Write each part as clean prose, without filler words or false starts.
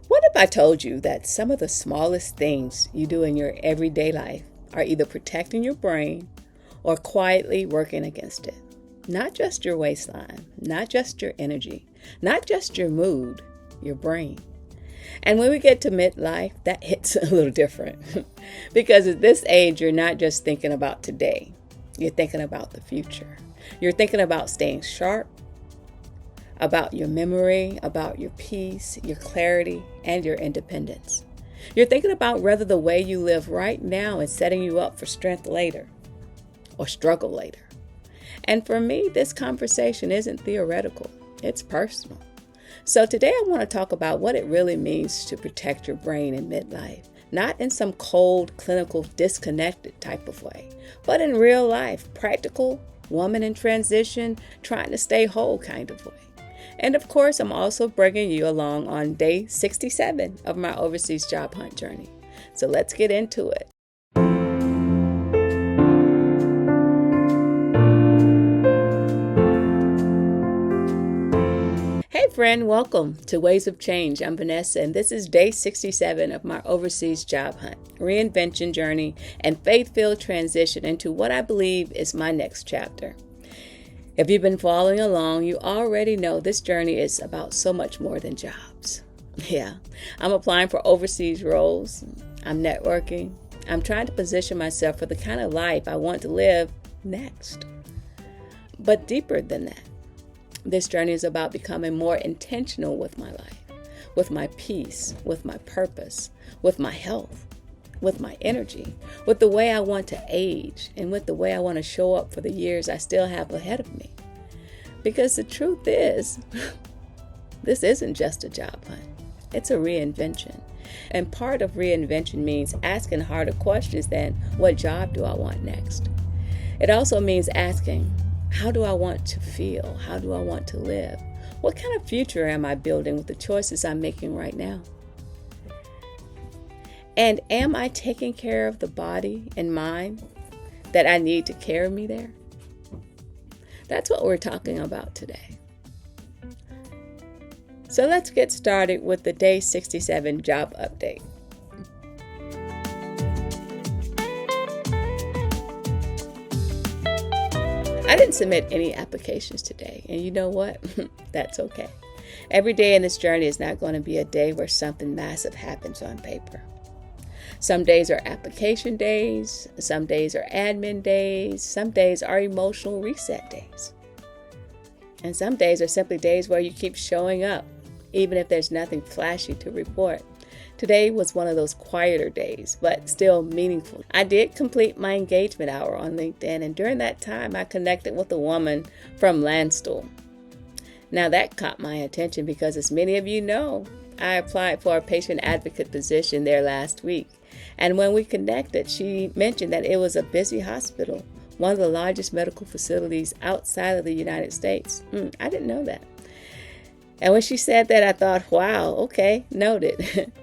What if I told you that some of the smallest things you do in your everyday life are either protecting your brain or quietly working against it? Not just your waistline, not just your energy, not just your mood, your brain. And when we get to midlife, that hits a little different. Because at this age, you're not just thinking about today. You're thinking about the future. You're thinking about staying sharp, about your memory, about your peace, your clarity, and your independence. You're thinking about whether the way you live right now is setting you up for strength later or struggle later. And for me, this conversation isn't theoretical, it's personal. So today I want to talk about what it really means to protect your brain in midlife, not in some cold, clinical, disconnected type of way, but in real life, practical, woman in transition, trying to stay whole kind of way. And of course, I'm also bringing you along on day 67 of my overseas job hunt journey. So let's get into it. Hey friend, welcome to Ways of Change. I'm Vanessa, and this is day 67 of my overseas job hunt, reinvention journey, and faith-filled transition into what I believe is my next chapter. If you've been following along, you already know this journey is about so much more than jobs. Yeah, I'm applying for overseas roles. I'm networking. I'm trying to position myself for the kind of life I want to live next. But deeper than that, this journey is about becoming more intentional with my life, with my peace, with my purpose, with my health, with my energy, with the way I want to age, and with the way I want to show up for the years I still have ahead of me. Because the truth is, this isn't just a job hunt. It's a reinvention. And part of reinvention means asking harder questions than what job do I want next? It also means asking, how do I want to feel? How do I want to live? What kind of future am I building with the choices I'm making right now? And am I taking care of the body and mind that I need to carry me there? That's what we're talking about today. So let's get started with the day 67 job update. I didn't submit any applications today, and you know what? That's okay. Every day in this journey is not going to be a day where something massive happens on paper. Some days are application days, some days are admin days, some days are emotional reset days. And some days are simply days where you keep showing up, even if there's nothing flashy to report. Today was one of those quieter days, but still meaningful. I did complete my engagement hour on LinkedIn, and during that time, I connected with a woman from Landstuhl. Now that caught my attention because, as many of you know, I applied for a patient advocate position there last week. And when we connected, she mentioned that it was a busy hospital, one of the largest medical facilities outside of the United States. I didn't know that. And when she said that, I thought, wow, okay, noted.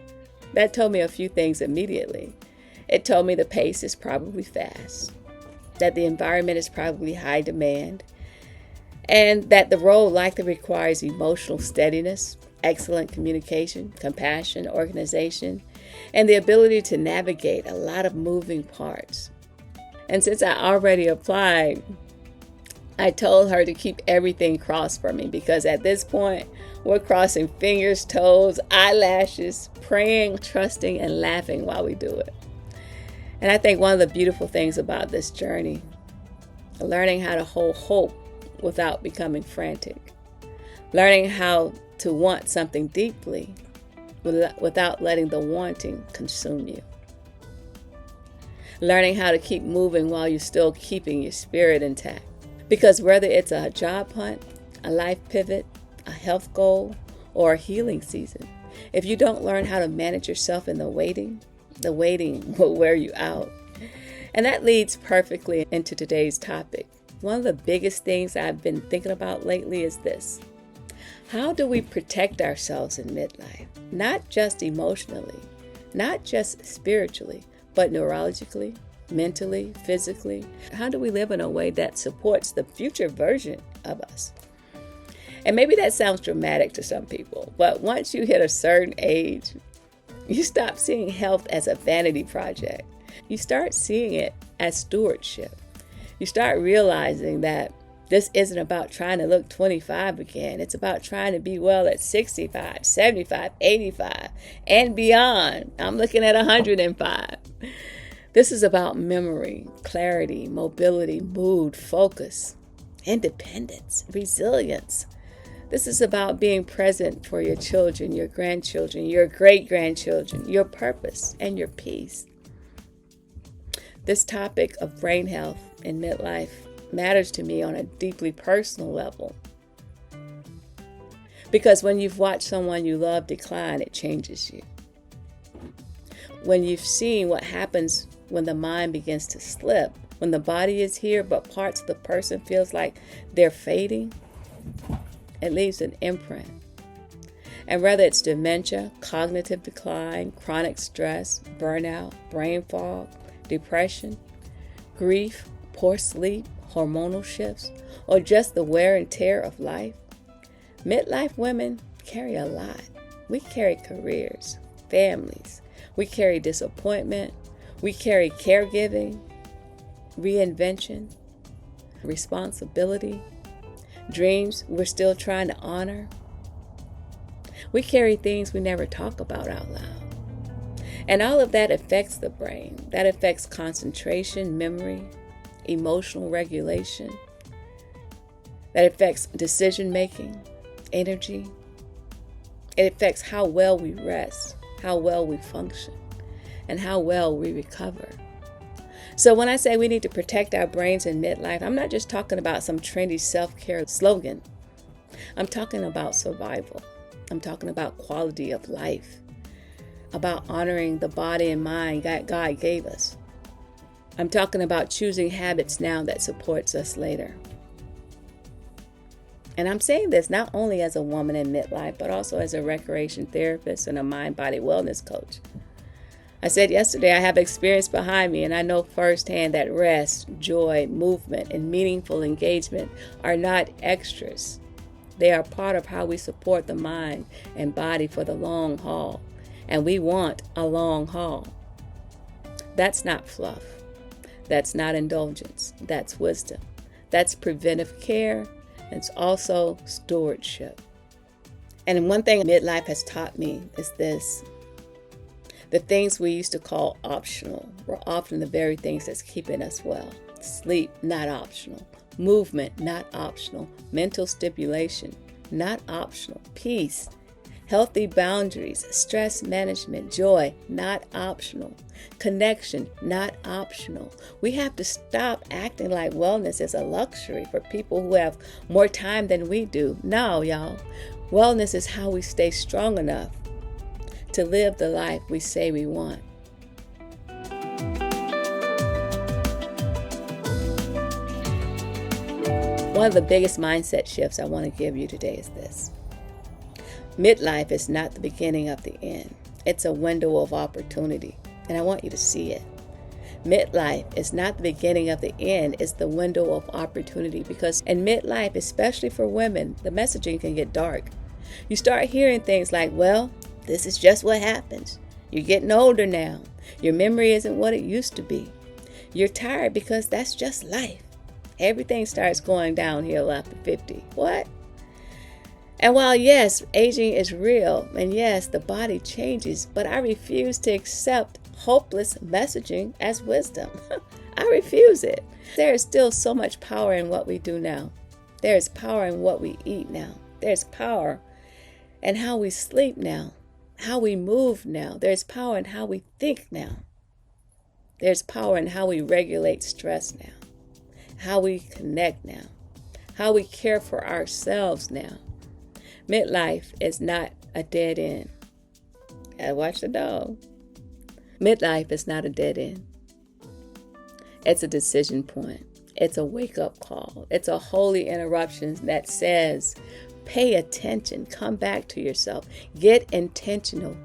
That told me a few things immediately. It told me the pace is probably fast, that the environment is probably high demand, and that the role likely requires emotional steadiness, excellent communication, compassion, organization, and the ability to navigate a lot of moving parts. And since I already applied, I told her to keep everything crossed for me, because at this point, we're crossing fingers, toes, eyelashes, praying, trusting, and laughing while we do it. And I think one of the beautiful things about this journey, learning how to hold hope without becoming frantic, learning how to want something deeply without letting the wanting consume you, learning how to keep moving while you're still keeping your spirit intact. Because whether it's a job hunt, a life pivot, a health goal, or a healing season, if you don't learn how to manage yourself in the waiting will wear you out. And that leads perfectly into today's topic. One of the biggest things I've been thinking about lately is this. How do we protect ourselves in midlife? Not just emotionally, not just spiritually, but neurologically, mentally, physically. How do we live in a way that supports the future version of us? And maybe that sounds dramatic to some people, but once you hit a certain age, you stop seeing health as a vanity project. You start seeing it as stewardship. You start realizing that this isn't about trying to look 25 again. It's about trying to be well at 65, 75, 85, and beyond. I'm looking at 105. This is about memory, clarity, mobility, mood, focus, independence, resilience. This is about being present for your children, your grandchildren, your great-grandchildren, your purpose, and your peace. This topic of brain health in midlife matters to me on a deeply personal level. Because when you've watched someone you love decline, it changes you. When you've seen what happens when the mind begins to slip, when the body is here but parts of the person feels like they're fading, it leaves an imprint. And whether it's dementia, cognitive decline, chronic stress, burnout, brain fog, depression, grief, poor sleep, hormonal shifts, or just the wear and tear of life, midlife women carry a lot. We carry careers, families. We carry disappointment. We carry caregiving, reinvention, responsibility, dreams we're still trying to honor. We carry things we never talk about out loud. And all of that affects the brain. That affects concentration, memory, emotional regulation. That affects decision making, energy. It affects how well we rest, how well we function, and how well we recover. So when I say we need to protect our brains in midlife, I'm not just talking about some trendy self-care slogan. I'm talking about survival. I'm talking about quality of life, about honoring the body and mind that God gave us. I'm talking about choosing habits now that supports us later. And I'm saying this not only as a woman in midlife, but also as a recreation therapist and a mind-body wellness coach. I said yesterday I have experience behind me, and I know firsthand that rest, joy, movement, and meaningful engagement are not extras. They are part of how we support the mind and body for the long haul. And we want a long haul. That's not fluff. That's not indulgence. That's wisdom. That's preventive care. It's also stewardship. And one thing midlife has taught me is this. The things we used to call optional were often the very things that's keeping us well. Sleep, not optional. Movement, not optional. Mental stimulation, not optional. Peace, healthy boundaries, stress management, joy, not optional. Connection, not optional. We have to stop acting like wellness is a luxury for people who have more time than we do. No, y'all. Wellness is how we stay strong enough to live the life we say we want. One of the biggest mindset shifts I want to give you today is this. Midlife is not the beginning of the end. It's a window of opportunity, and I want you to see it. Midlife is not the beginning of the end. It's the window of opportunity, because in midlife, especially for women, the messaging can get dark. You start hearing things like, well, this is just what happens. You're getting older now. Your memory isn't what it used to be. You're tired because that's just life. Everything starts going downhill after 50. What? And while yes, aging is real, and yes, the body changes, but I refuse to accept hopeless messaging as wisdom. I refuse it. There is still so much power in what we do now. There is power in what we eat now. There's power in how we sleep now, how we move now. There's power in how we think now. There's power in how we regulate stress now, how we connect now, how we care for ourselves now. Midlife is not a dead end. Gotta watch the dog. Midlife is not a dead end. It's a decision point. It's a wake-up call. It's a holy interruption that says, pay attention, come back to yourself, get intentional.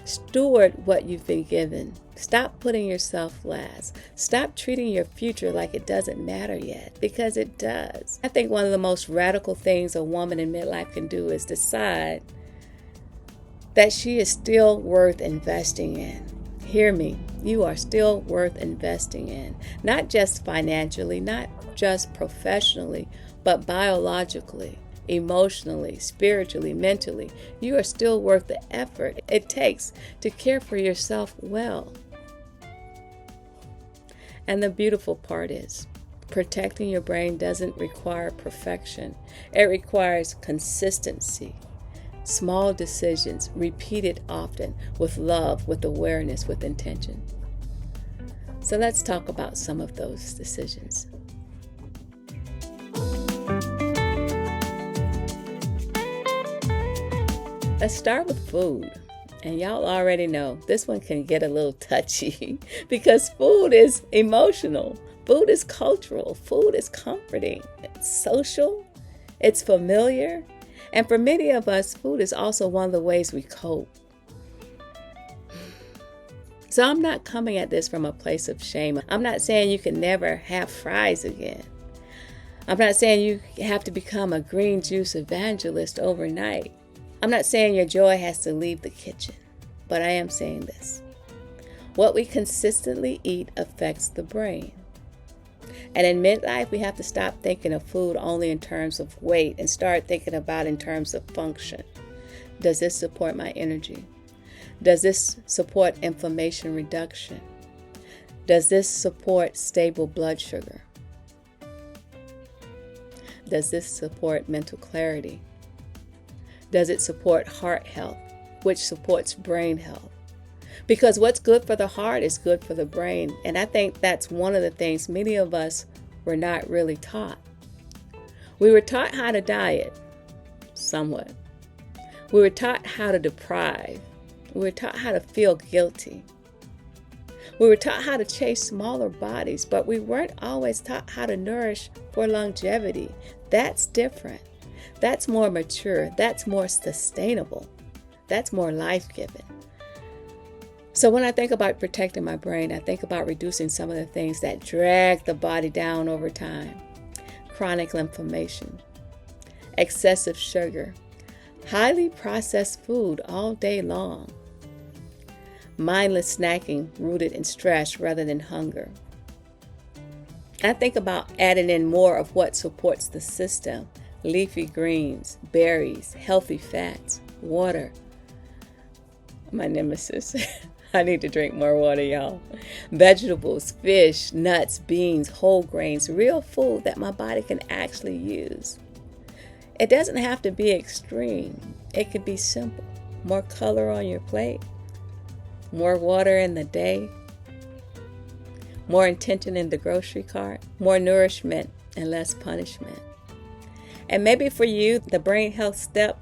Steward what you've been given. Stop putting yourself last. Stop treating your future like it doesn't matter yet, because it does. I think one of the most radical things a woman in midlife can do is decide that she is still worth investing in. Hear me, you are still worth investing in. Not just financially, not just professionally, but biologically, emotionally, spiritually, mentally. You are still worth the effort it takes to care for yourself well. And the beautiful part is, protecting your brain doesn't require perfection. It requires consistency. Small decisions, repeated often, with love, with awareness, with intention. So let's talk about some of those decisions. Let's start with food. And y'all already know this one can get a little touchy because food is emotional. Food is cultural. Food is comforting. It's social. It's familiar. And for many of us, food is also one of the ways we cope. So I'm not coming at this from a place of shame. I'm not saying you can never have fries again. I'm not saying you have to become a green juice evangelist overnight. I'm not saying your joy has to leave the kitchen, but I am saying this. What we consistently eat affects the brain. And in midlife, we have to stop thinking of food only in terms of weight and start thinking about in terms of function. Does this support my energy? Does this support inflammation reduction? Does this support stable blood sugar? Does this support mental clarity? Does it support heart health, which supports brain health? Because what's good for the heart is good for the brain. And I think that's one of the things many of us were not really taught. We were taught how to diet, somewhat. We were taught how to deprive. We were taught how to feel guilty. We were taught how to chase smaller bodies, but we weren't always taught how to nourish for longevity. That's different. That's more mature. That's more sustainable. That's more life-giving. So when I think about protecting my brain, I think about reducing some of the things that drag the body down over time. Chronic inflammation, excessive sugar, highly processed food all day long, mindless snacking rooted in stress rather than hunger. I think about adding in more of what supports the system: leafy greens, berries, healthy fats, water. My nemesis. I need to drink more water, y'all. Vegetables, fish, nuts, beans, whole grains, real food that my body can actually use. It doesn't have to be extreme. It could be simple. More color on your plate, more water in the day, more intention in the grocery cart, more nourishment and less punishment. And maybe for you, the brain health step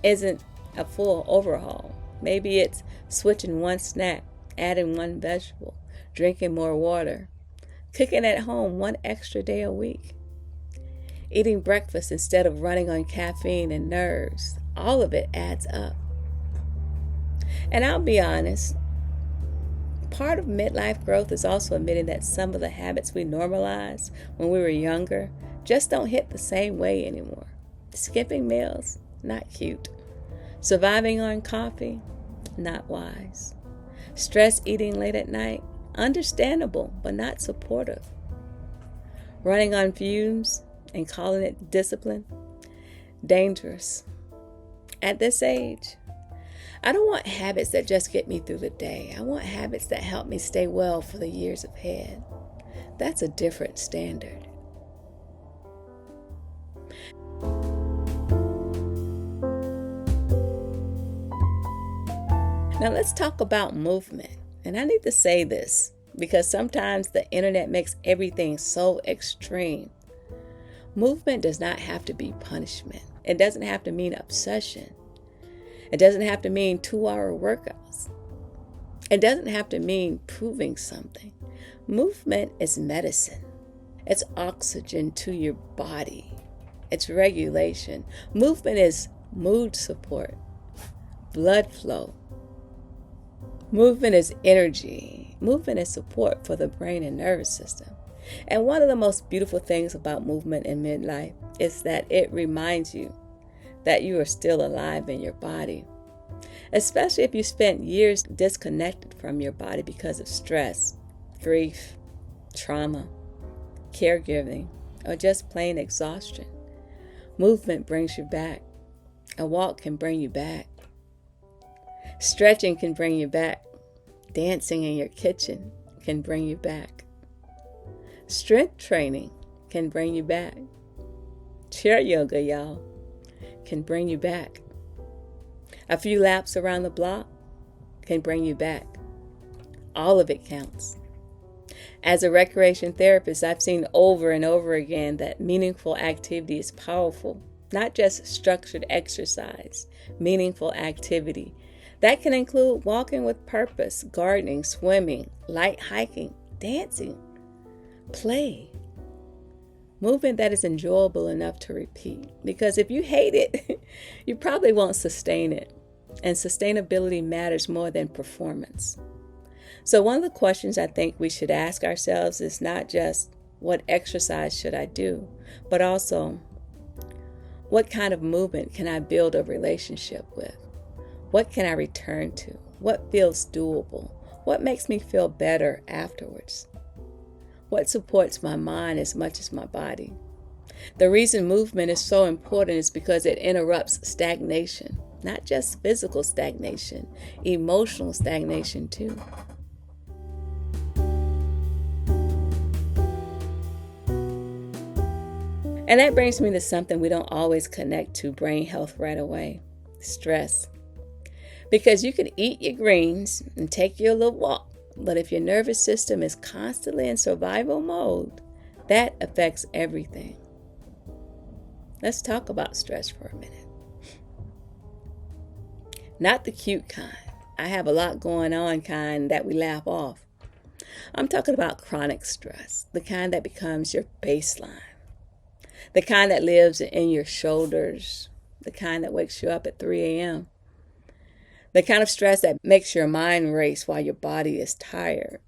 isn't a full overhaul. Maybe it's switching one snack, adding one vegetable, drinking more water, cooking at home one extra day a week, eating breakfast instead of running on caffeine and nerves. All of it adds up. And I'll be honest, part of midlife growth is also admitting that some of the habits we normalized when we were younger just don't hit the same way anymore. Skipping meals, not cute. Surviving on coffee, not wise. Stress eating late at night, understandable, but not supportive. Running on fumes and calling it discipline, dangerous. At this age, I don't want habits that just get me through the day. I want habits that help me stay well for the years ahead. That's a different standard. Now let's talk about movement. And I need to say this because sometimes the internet makes everything so extreme. Movement does not have to be punishment. It doesn't have to mean obsession. It doesn't have to mean 2-hour workouts. It doesn't have to mean proving something. Movement is medicine. It's oxygen to your body. It's regulation. Movement is mood support, blood flow. Movement is energy. Movement is support for the brain and nervous system. And one of the most beautiful things about movement in midlife is that it reminds you that you are still alive in your body, especially if you spent years disconnected from your body because of stress, grief, trauma, caregiving, or just plain exhaustion. Movement brings you back. A walk can bring you back. Stretching can bring you back. Dancing in your kitchen can bring you back. Strength training can bring you back. Chair yoga, y'all, can bring you back. A few laps around the block can bring you back. All of it counts. As a recreation therapist, I've seen over and over again that meaningful activity is powerful. Not just structured exercise, meaningful activity. That can include walking with purpose, gardening, swimming, light hiking, dancing, play. Movement that is enjoyable enough to repeat. Because if you hate it, you probably won't sustain it. And sustainability matters more than performance. So one of the questions I think we should ask ourselves is not just, what exercise should I do? But also, what kind of movement can I build a relationship with? What can I return to? What feels doable? What makes me feel better afterwards? What supports my mind as much as my body? The reason movement is so important is because it interrupts stagnation. Not just physical stagnation, emotional stagnation too. And that brings me to something we don't always connect to brain health right away: stress. Because you can eat your greens and take your little walk, but if your nervous system is constantly in survival mode, that affects everything. Let's talk about stress for a minute. Not the cute kind, I have a lot going on kind that we laugh off. I'm talking about chronic stress, the kind that becomes your baseline. The kind that lives in your shoulders, the kind that wakes you up at 3 a.m. The kind of stress that makes your mind race while your body is tired.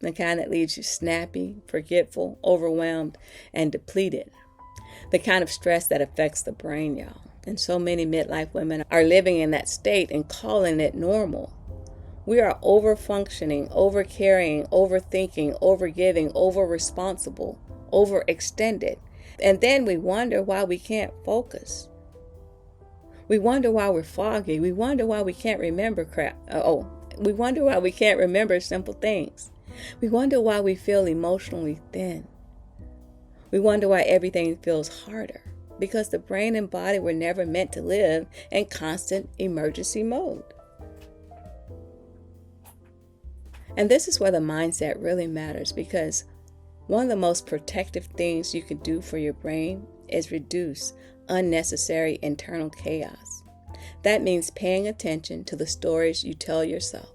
The kind that leaves you snappy, forgetful, overwhelmed, and depleted. The kind of stress that affects the brain, y'all. And so many midlife women are living in that state and calling it normal. We are over-functioning, over-carrying, overthinking, over-giving, over-responsible, overextended. And then we wonder why we can't focus. We wonder why we're foggy. We wonder why we can't remember we wonder why we can't remember simple things. We wonder why we feel emotionally thin. We wonder why everything feels harder. Because the brain and body were never meant to live in constant emergency mode. And this is where the mindset really matters, because one of the most protective things you can do for your brain is reduce unnecessary internal chaos. That means paying attention to the stories you tell yourself.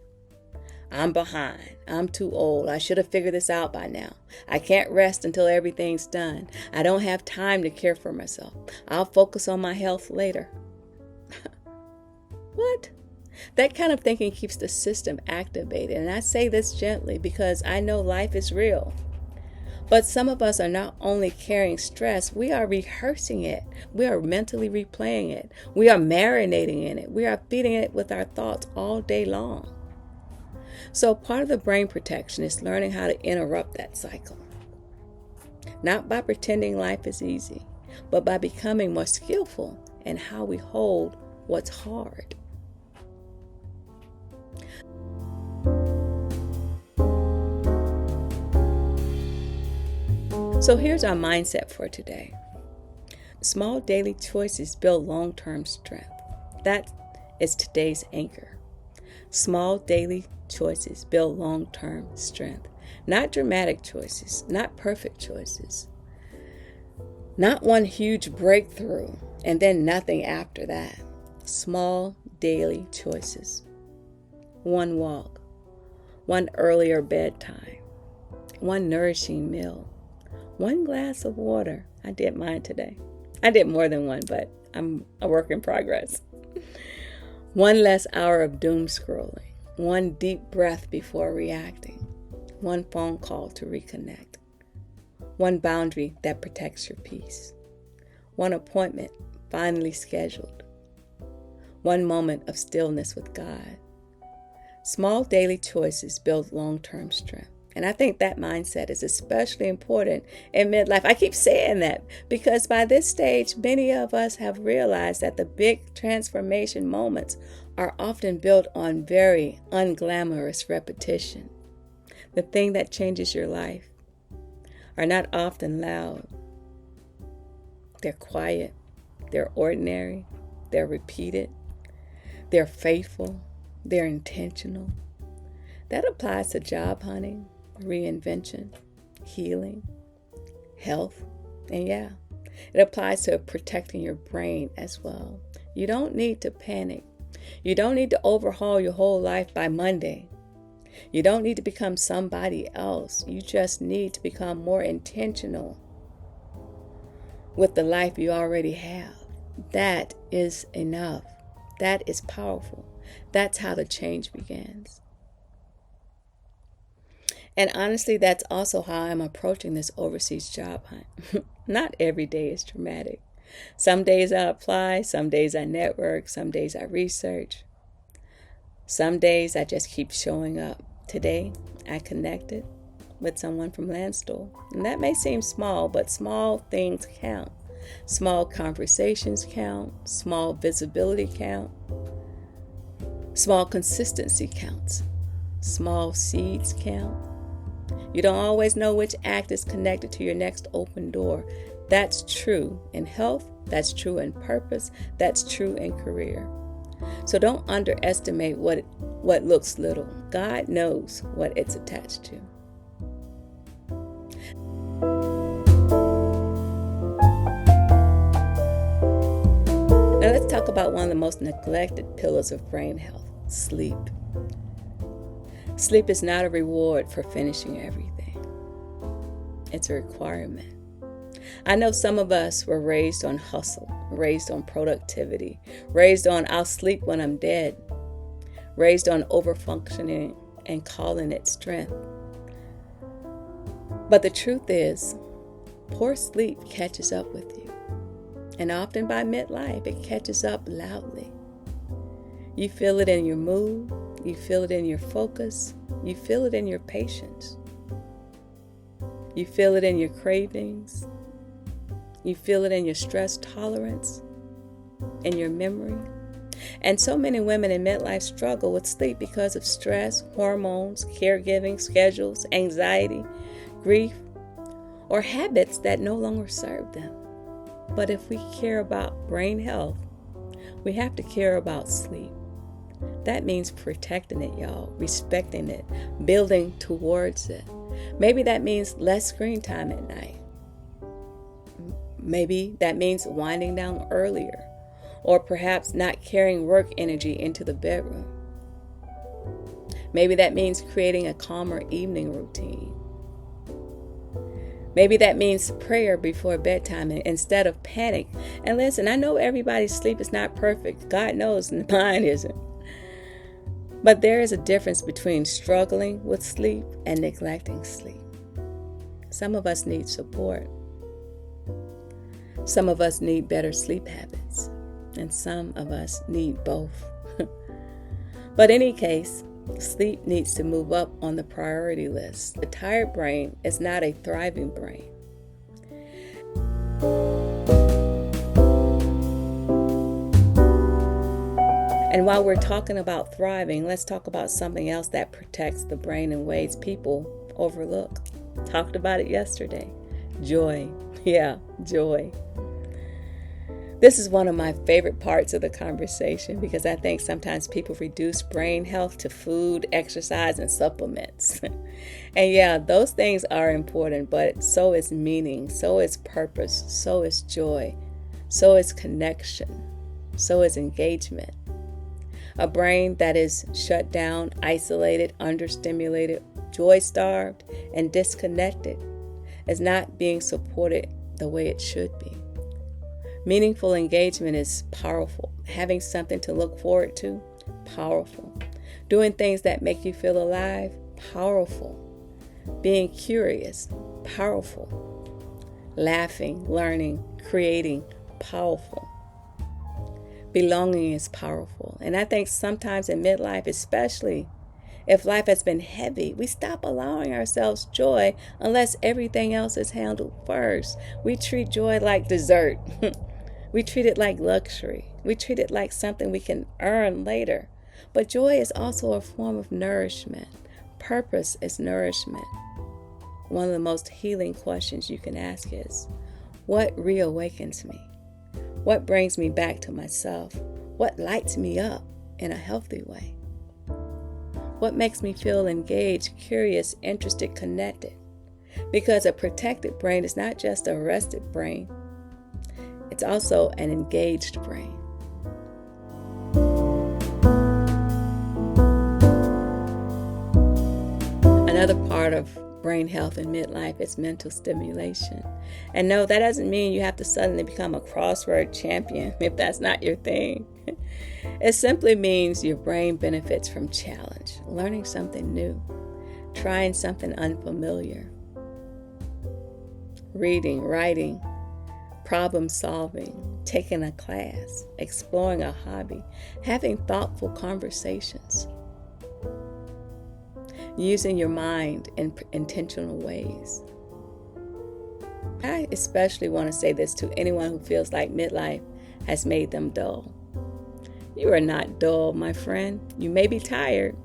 I'm behind. I'm too old. I should have figured this out by now. I can't rest until everything's done. I don't have time to care for myself. I'll focus on my health later. What? That kind of thinking keeps the system activated. And I say this gently because I know life is real. But some of us are not only carrying stress, we are rehearsing it. We are mentally replaying it. We are marinating in it. We are feeding it with our thoughts all day long. So part of the brain protection is learning how to interrupt that cycle. Not by pretending life is easy, but by becoming more skillful in how we hold what's hard. So here's our mindset for today. Small daily choices build long-term strength. That is today's anchor. Small daily choices build long-term strength. Not dramatic choices, not perfect choices. Not one huge breakthrough and then nothing after that. Small daily choices. One walk, one earlier bedtime, one nourishing meal, one glass of water. I did mine today. I did more than one, but I'm a work in progress. One less hour of doom scrolling, one deep breath before reacting, one phone call to reconnect, one boundary that protects your peace, one appointment finally scheduled, one moment of stillness with God. Small daily choices build long-term strength. And I think that mindset is especially important in midlife. I keep saying that because by this stage, many of us have realized that the big transformation moments are often built on very unglamorous repetition. The thing that changes your life are not often loud. They're quiet. They're ordinary. They're repeated. They're faithful. They're intentional. That applies to job hunting, reinvention, healing, health, and it applies to protecting your brain as well. You don't need to panic. You don't need to overhaul your whole life by Monday. You don't need to become somebody else. You just need to become more intentional with the life you already have. That is enough. That is powerful. That's how the change begins. And honestly, that's also how I'm approaching this overseas job hunt. Not every day is dramatic. Some days I apply, some days I network, some days I research. Some days I just keep showing up. Today, I connected with someone from Landstuhl. And that may seem small, but small things count. Small conversations count. Small visibility count. Small consistency counts. Small seeds count. You don't always know which act is connected to your next open door. That's true in health. That's true in purpose. That's true in career. So don't underestimate what looks little. God knows what it's attached to. Now let's talk about one of the most neglected pillars of brain health, sleep. Sleep is not a reward for finishing everything. It's a requirement. I know some of us were raised on hustle, raised on productivity, raised on I'll sleep when I'm dead, raised on overfunctioning and calling it strength. But the truth is, poor sleep catches up with you. And often by midlife, it catches up loudly. You feel it in your mood. You feel it in your focus. You feel it in your patience. You feel it in your cravings. You feel it in your stress tolerance, in your memory. And so many women in midlife struggle with sleep because of stress, hormones, caregiving, schedules, anxiety, grief, or habits that no longer serve them. But if we care about brain health, we have to care about sleep. That means protecting it, y'all, respecting it, building towards it. Maybe that means less screen time at night. Maybe that means winding down earlier, or perhaps not carrying work energy into the bedroom. Maybe that means creating a calmer evening routine. Maybe that means prayer before bedtime instead of panic. And listen, I know everybody's sleep is not perfect. God knows mine isn't. But there is a difference between struggling with sleep and neglecting sleep. Some of us need support. Some of us need better sleep habits. And some of us need both. But in any case, sleep needs to move up on the priority list. A tired brain is not a thriving brain. And while we're talking about thriving, let's talk about something else that protects the brain in ways people overlook. Talked about it yesterday. Joy. Yeah, joy. This is one of my favorite parts of the conversation because I think sometimes people reduce brain health to food, exercise, and supplements. And yeah, those things are important, but so is meaning, so is purpose, so is joy, so is connection, so is engagement. A brain that is shut down, isolated, understimulated, joy-starved, and disconnected is not being supported the way it should be. Meaningful engagement is powerful. Having something to look forward to, powerful. Doing things that make you feel alive, powerful. Being curious, powerful. Laughing, learning, creating, powerful. Belonging is powerful. And I think sometimes in midlife, especially if life has been heavy, we stop allowing ourselves joy unless everything else is handled first. We treat joy like dessert. We treat it like luxury. We treat it like something we can earn later. But joy is also a form of nourishment. Purpose is nourishment. One of the most healing questions you can ask is, what reawakens me? What brings me back to myself? What lights me up in a healthy way? What makes me feel engaged, curious, interested, connected? Because a protected brain is not just a rested brain. It's also an engaged brain. Another part of brain health in midlife is mental stimulation. And no, that doesn't mean you have to suddenly become a crossword champion if that's not your thing. It simply means your brain benefits from challenge, learning something new, trying something unfamiliar, reading, writing, problem solving, taking a class, exploring a hobby, having thoughtful conversations, using your mind in intentional ways. I especially want to say this to anyone who feels like midlife has made them dull. You are not dull, my friend. You may be tired.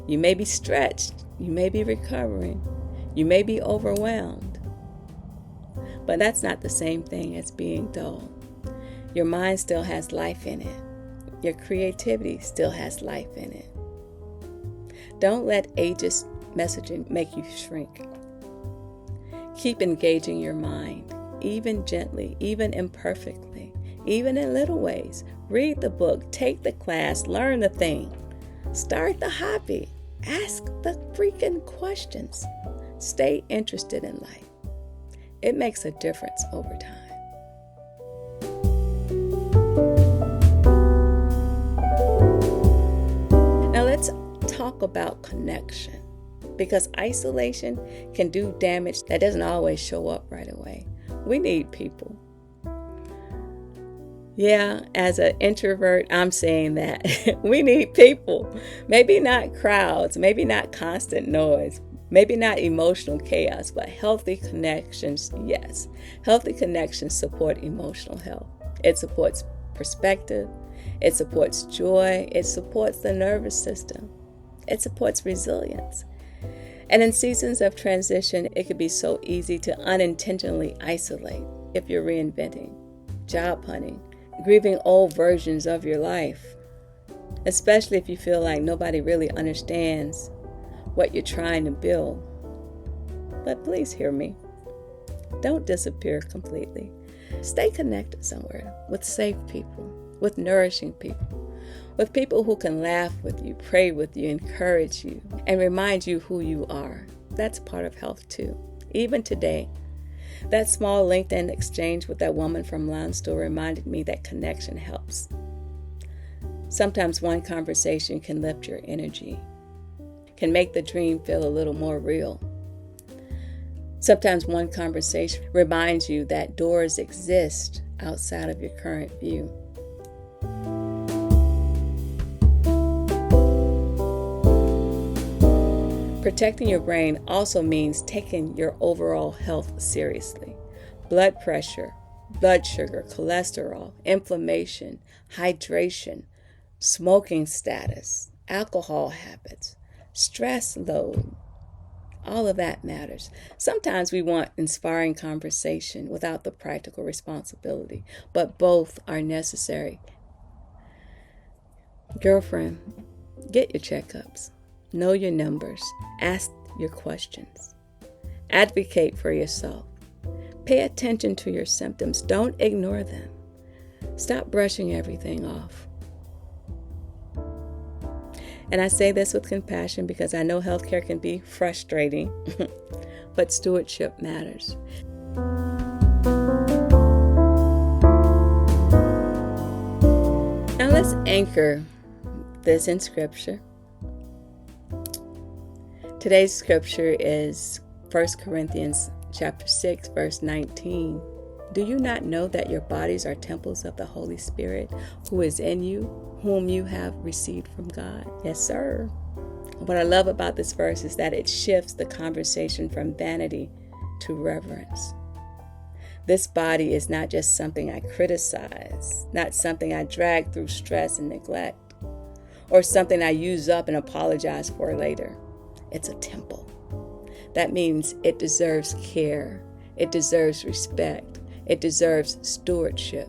You may be stretched. You may be recovering. You may be overwhelmed. But that's not the same thing as being dull. Your mind still has life in it. Your creativity still has life in it. Don't let ageist messaging make you shrink. Keep engaging your mind, even gently, even imperfectly, even in little ways. Read the book, take the class, learn the thing. Start the hobby. Ask the freaking questions. Stay interested in life. It makes a difference over time. Now let's talk about connection, because isolation can do damage that doesn't always show up right away. We need people. Yeah, as an introvert, I'm saying that. We need people. Maybe not crowds, maybe not constant noise, maybe not emotional chaos, but healthy connections, yes. Healthy connections support emotional health. It supports perspective. It supports joy. It supports the nervous system. It supports resilience. And in seasons of transition, it can be so easy to unintentionally isolate if you're reinventing, job hunting, grieving old versions of your life, especially if you feel like nobody really understands what you're trying to build. But please hear me. Don't disappear completely. Stay connected somewhere with safe people, with nourishing people, with people who can laugh with you, pray with you, encourage you, and remind you who you are. That's part of health too. Even today, that small LinkedIn exchange with that woman from Landstuhl reminded me that connection helps. Sometimes one conversation can lift your energy, can make the dream feel a little more real. Sometimes one conversation reminds you that doors exist outside of your current view. Protecting your brain also means taking your overall health seriously. Blood pressure, blood sugar, cholesterol, inflammation, hydration, smoking status, alcohol habits, stress load. All of that matters. Sometimes we want inspiring conversation without the practical responsibility, but both are necessary. Girlfriend, get your checkups. Know your numbers. Ask your questions. Advocate for yourself. Pay attention to your symptoms. Don't ignore them. Stop brushing everything off. And I say this with compassion because I know healthcare can be frustrating, but stewardship matters. let's anchor this in Scripture. Today's Scripture is 1 Corinthians chapter 6, verse 19. Do you not know that your bodies are temples of the Holy Spirit who is in you, whom you have received from God? Yes, sir. What I love about this verse is that it shifts the conversation from vanity to reverence. This body is not just something I criticize, not something I drag through stress and neglect, or something I use up and apologize for later. It's a temple. That means it deserves care, it deserves respect, it deserves stewardship.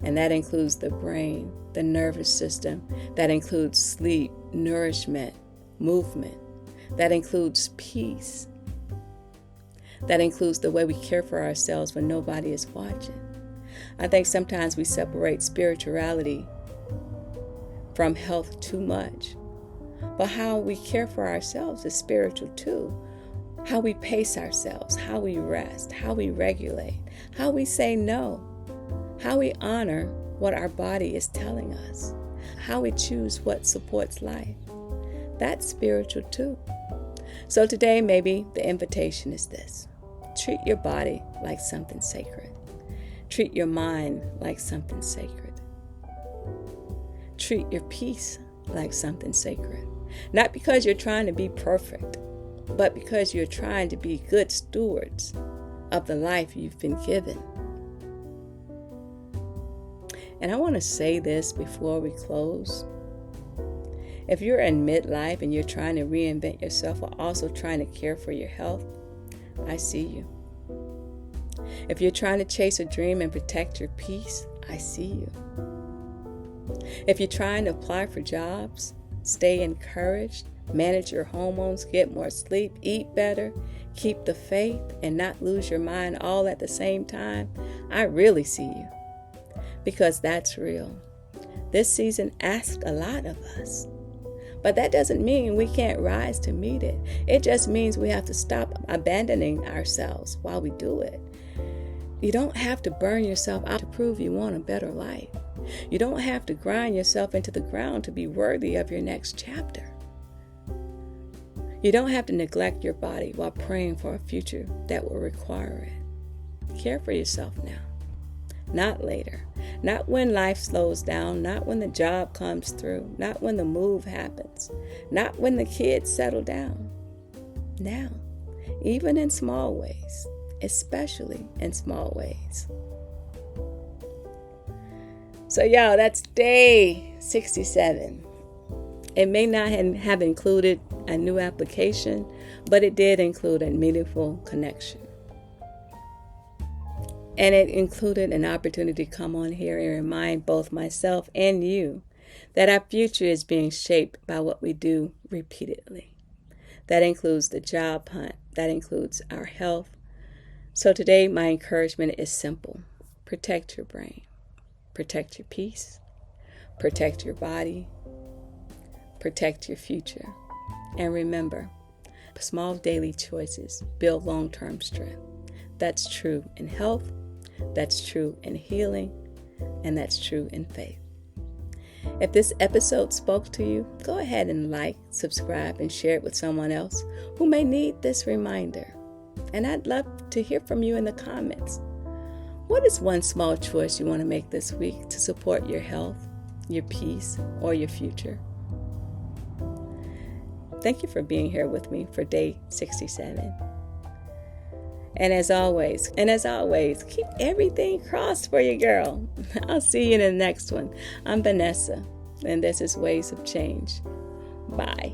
And that includes the brain, the nervous system, that includes sleep, nourishment, movement, that includes peace. That includes the way we care for ourselves when nobody is watching. I think sometimes we separate spirituality from health too much. But how we care for ourselves is spiritual too. How we pace ourselves, how we rest, how we regulate, how we say no, how we honor what our body is telling us, how we choose what supports life. That's spiritual too. So today, maybe the invitation is this. Treat your body like something sacred. Treat your mind like something sacred. Treat your peace like something sacred. Not because you're trying to be perfect, but because you're trying to be good stewards of the life you've been given. And I want to say this before we close. If you're in midlife and you're trying to reinvent yourself while also trying to care for your health, I see you. If you're trying to chase a dream and protect your peace, I see you. If you're trying to apply for jobs, stay encouraged, manage your hormones, get more sleep, eat better, keep the faith, and not lose your mind all at the same time, I really see you. Because that's real. This season asked a lot of us. But that doesn't mean we can't rise to meet it. It just means we have to stop abandoning ourselves while we do it. You don't have to burn yourself out to prove you want a better life. You don't have to grind yourself into the ground to be worthy of your next chapter. You don't have to neglect your body while praying for a future that will require it. Care for yourself now, not later. Not when life slows down, not when the job comes through, not when the move happens, not when the kids settle down. Now, even in small ways, especially in small ways. So y'all, that's day 67. It may not have included a new application, but it did include a meaningful connection. And it included an opportunity to come on here and remind both myself and you that our future is being shaped by what we do repeatedly. That includes the job hunt. That includes our health. So today, my encouragement is simple. Protect your brain. Protect your peace. Protect your body. Protect your future. And remember, small daily choices build long-term strength. That's true in health. That's true in healing, and that's true in faith. If this episode spoke to you, go ahead and like, subscribe, and share it with someone else who may need this reminder. And I'd love to hear from you in the comments. What is one small choice you want to make this week to support your health, your peace, or your future? Thank you for being here with me for day 67. And as always, keep everything crossed for you, girl. I'll see you in the next one. I'm Vanessa, and this is Ways of Change. Bye.